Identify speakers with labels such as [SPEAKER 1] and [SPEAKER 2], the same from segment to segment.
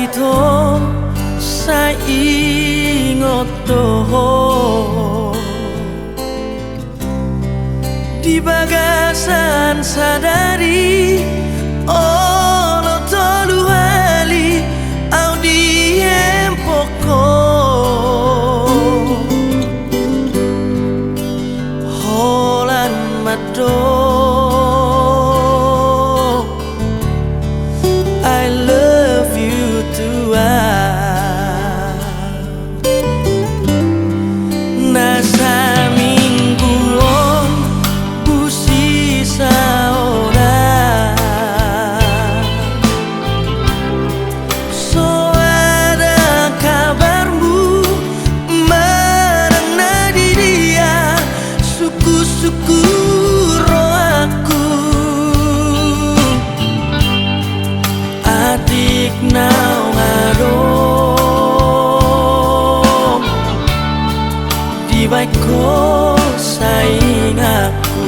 [SPEAKER 1] ito sa ingot doho di bagasan sadari ono tolu hali au di empoko holan mado I love you too nasa mingguon busi saora so ada kabarmu marana di dia suku-suku roh aku adik nau ngadong di baiko saing aku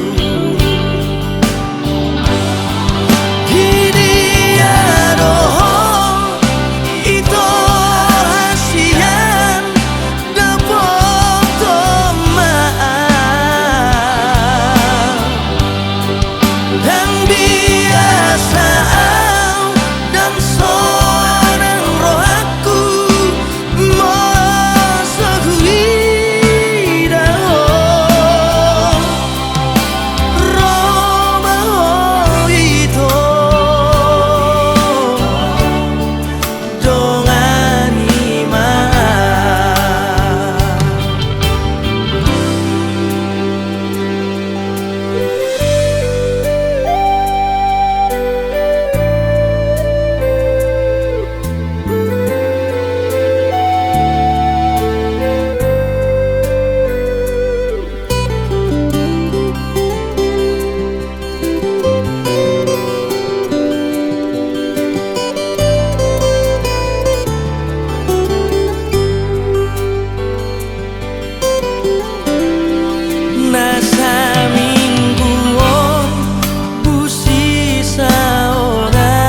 [SPEAKER 1] kini adoh ito hasian dapoto maaf dan biasa dan seorang roh aku nasa mingguon busi saora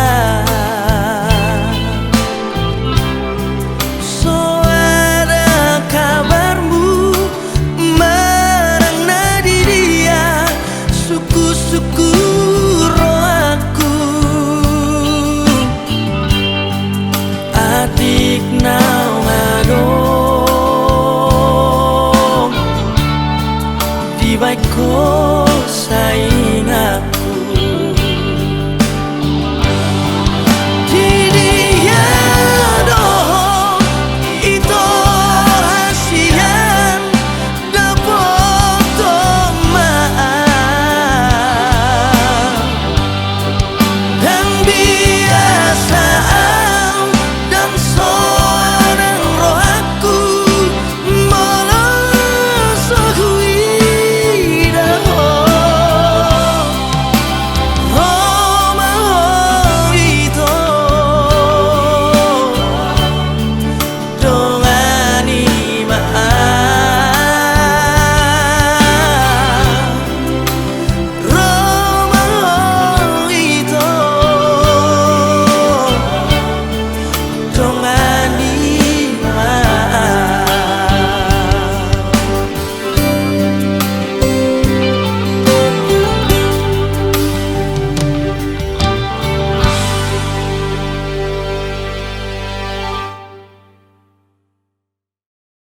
[SPEAKER 1] so ada kabarmu marana di dia suku-suku roh aku adik na